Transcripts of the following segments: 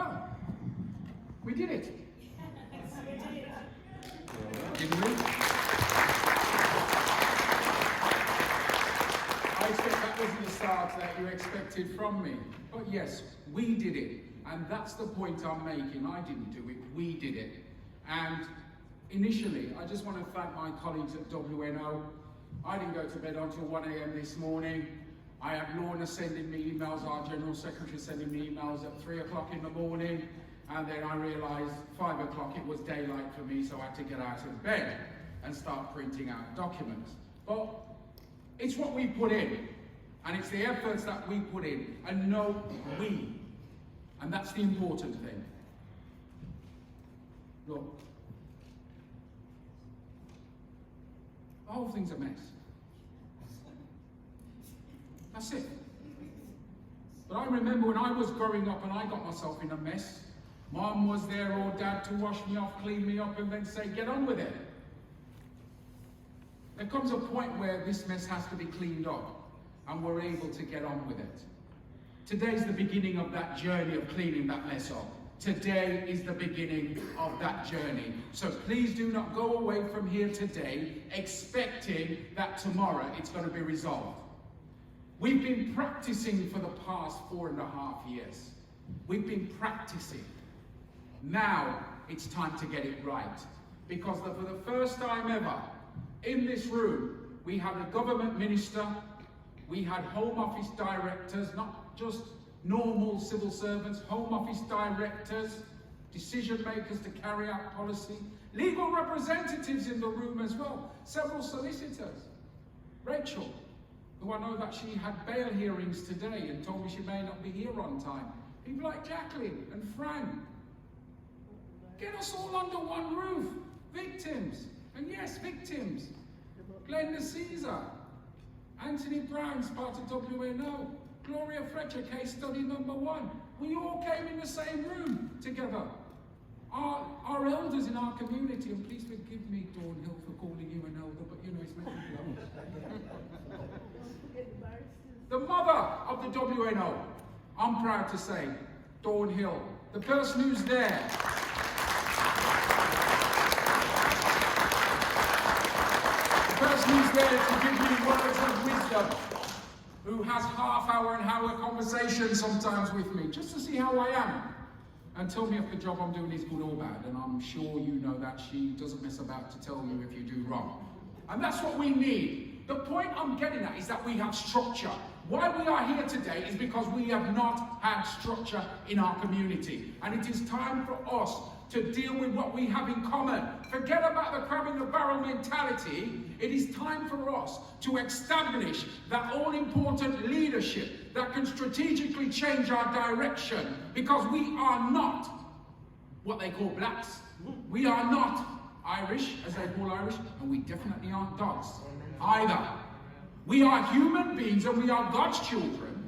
Well, we did it. Didn't we? I expect that wasn't the start that you expected from me. But yes, we did it. And that's the point I'm making. I didn't do it, we did it. And initially, I just want to thank my colleagues at WNO. I didn't go to bed until 1 a.m. this morning. I had Lorna sending me emails, our General Secretary sending me emails at 3 o'clock in the morning. And then I realised 5 o'clock it was daylight for me, so I had to get out of bed and start printing out documents. But it's what we put in, and it's the efforts that we put in, and no, we. And that's the important thing. Look, the whole thing's a mess. That's it. But I remember when I was growing up and I got myself in a mess, Mom was there or Dad to wash me off, clean me up, and then say, get on with it. There comes a point where this mess has to be cleaned up, and we're able to get on with it. Today's the beginning of that journey of cleaning that mess up. Today is the beginning of that journey. So please do not go away from here today expecting that tomorrow it's going to be resolved. We've been practicing for the past 4.5 years. We've been practicing. Now it's time to get it right. Because for the first time ever, in this room, we had a government minister, we had Home Office directors, not just normal civil servants, Home Office directors, decision makers to carry out policy, legal representatives in the room as well, several solicitors. Rachel, who I know that she had bail hearings today and told me she may not be here on time. People like Jacqueline and Frank. Get us all under one roof. Victims. And yes, victims. Glenda Caesar. Anthony Brown's part of WNO. Gloria Fletcher, case study number 1. We all came in the same room together. Our elders in our community, and please forgive me, Dawn Hill, for calling you an elder, but you know, it's making me laugh. The mother of the WNO, I'm proud to say, Dawn Hill. The person who's there. The person who's there to give me words of wisdom, who has half-hour and hour conversations sometimes with me, just to see how I am, and tell me if the job I'm doing is good or bad. And I'm sure you know that she doesn't mess about to tell you if you do wrong. And that's what we need. The point I'm getting at is that we have structure. Why we are here today is because we have not had structure in our community. And it is time for us to deal with what we have in common. Forget about the crab in the barrel mentality. It is time for us to establish that all-important leadership that can strategically change our direction, because we are not what they call blacks. We are not Irish, as they call Irish, and we definitely aren't dogs either. We are human beings and we are God's children,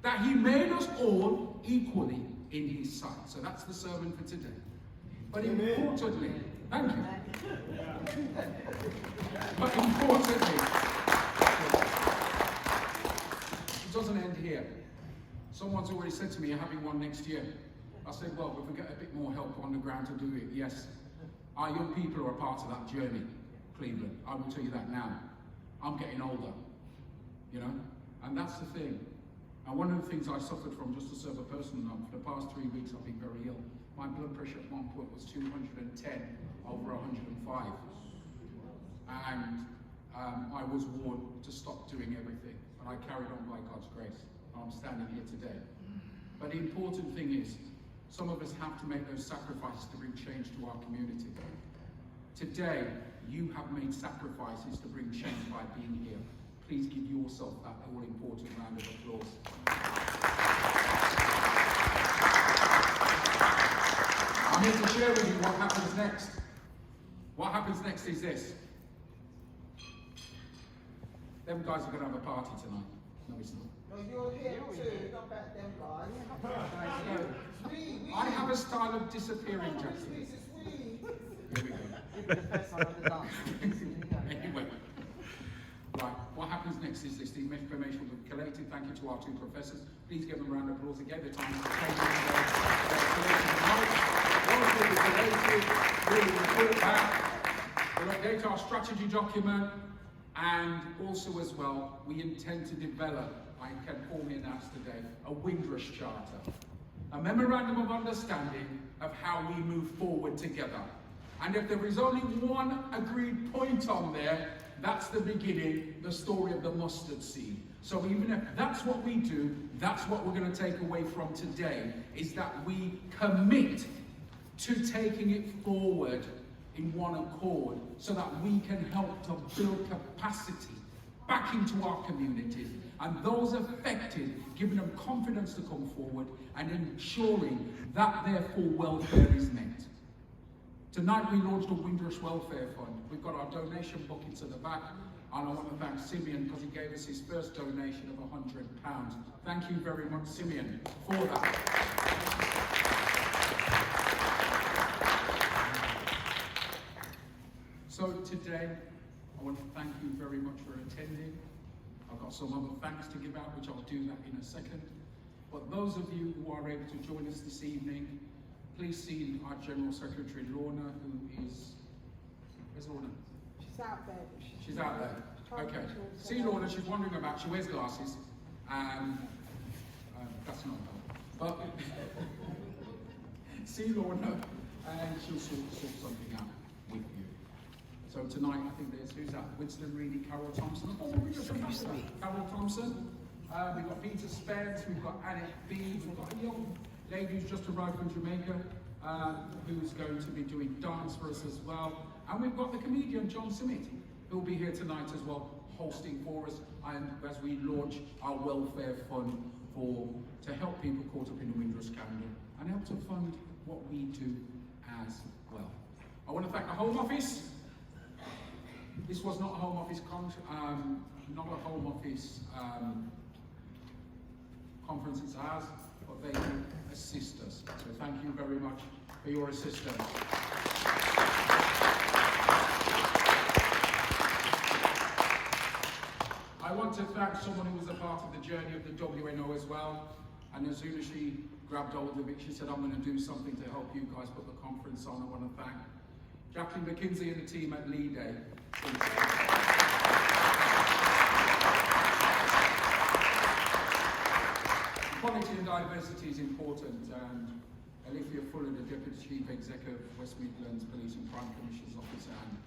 that He made us all equally in His sight. So that's the sermon for today. But importantly, thank you. But importantly, it doesn't end here. Someone's already said to me, you're having one next year. I said, well, if we get a bit more help on the ground to do it, yes. Our young people are a part of that journey, Cleveland. I will tell you that now. I'm getting older, you know, and that's the thing. And one of the things I suffered from, just to serve a personal note, for the past 3 weeks I've been very ill. My blood pressure at one point was 210 over 105. And I was warned to stop doing everything. But I carried on by God's grace. I'm standing here today. But the important thing is, some of us have to make those sacrifices to bring change to our community. Today, you have made sacrifices to bring change by being here. Please give yourself that all-important round of applause. I'm here to share with you what happens next. What happens next is this. Them guys are going to have a party tonight. No, it's not. No, you're here too, not about them guys. I have a style of disappearing, Jackie. Here we go. Anyway. Right, what happens next is this. The information will collated. Thank you to our two professors. Please give them a round of applause. They gave their time to change their collated knowledge. Once we'll be collated, we'll report back. We'll update our strategy document, and also as well, we intend to develop, I can formally announce today, a Windrush charter. A memorandum of understanding of how we move forward together. And if there is only one agreed point on there, that's the beginning, the story of the mustard seed. So even if that's what we do, that's what we're going to take away from today, is that we commit to taking it forward in one accord, so that we can help to build capacity back into our communities, and those affected, giving them confidence to come forward and ensuring that their full welfare is met. Tonight we launched a Windrush Welfare Fund. We've got our donation buckets at the back, and I want to thank Simeon because he gave us his first donation of £100. Thank you very much, Simeon, for that. So today, I want to thank you very much for attending. I've got some other thanks to give out, which I'll do that in a second. But those of you who are able to join us this evening, please see our General Secretary, Lorna, who is... Where's Lorna? She's out there. She's out there. Okay. See Lorna, she's wandering about. She wears glasses. That's not her. But see Lorna, and she'll sort something out with you. So tonight, I think who's that? Winston Reedy, Carol Thompson. Oh, we just Carol Thompson. We've got Peter Spence, we've got Annette B, we've got a young lady who's just arrived from Jamaica, who's going to be doing dance for us as well. And we've got the comedian John Simmet, who'll be here tonight as well, hosting for us, and as we launch our welfare fund to help people caught up in the Windrush scandal, and help to fund what we do as well. I want to thank the Home Office. This was not a Home Office conference it's ours, but they do assist us. So thank you very much for your assistance. I want to thank someone who was a part of the journey of the WNO as well. And as soon as she grabbed hold of it, she said, I'm going to do something to help you guys put the conference on. I want to thank Jacqueline McKinsey and the team at Lee Day. Equality and diversity is important, and Alethea Fuller, the Deputy Chief Executive of West Midlands Police and Crime Commissioner's Office, and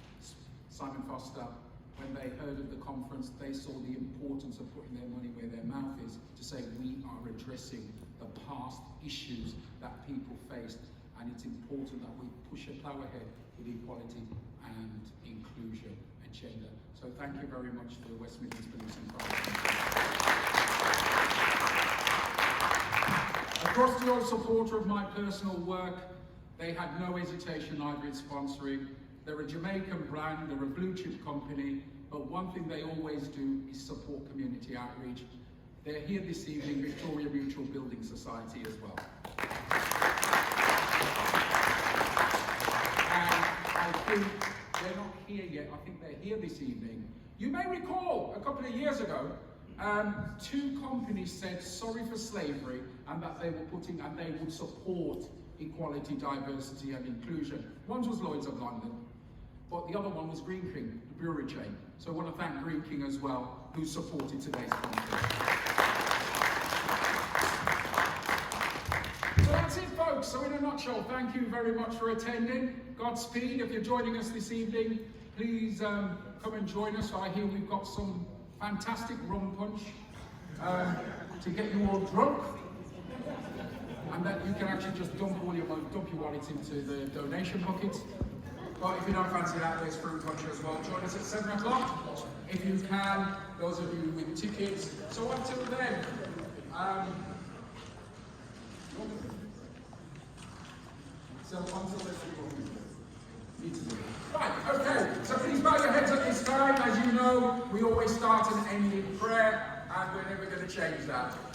Simon Foster, when they heard of the conference, they saw the importance of putting their money where their mouth is, to say we are addressing the past issues that people faced, and it's important that we push a plough ahead with equality and inclusion agenda. So thank you very much to the West Midlands Police and Crime Commission. Across the old supporter of my personal work, they had no hesitation either in sponsoring. They're a Jamaican brand, they're a blue chip company, but one thing they always do is support community outreach. They're here this evening, Victoria Mutual Building Society as well. And I think they're not here yet, I think they're here this evening. You may recall a couple of years ago, two companies said sorry for slavery and that they were putting, and they would support equality, diversity and inclusion. One was Lloyd's of London, but the other one was Green King, the brewery chain. So I want to thank Green King as well, who supported today's conference. So that's it, folks. So in a nutshell, thank you very much for attending. Godspeed. If you're joining us this evening, please come and join us. I hear we've got some fantastic rum punch to get you all drunk, and that you can actually just dump your wallets into the donation bucket. But if you don't fancy that, there's fruit punch as well. Join us at 7 o'clock if you can, those of you with tickets. So until then, right, okay, so please bow your heads at this time. As you know, we always start and end in prayer, and we're never going to change that.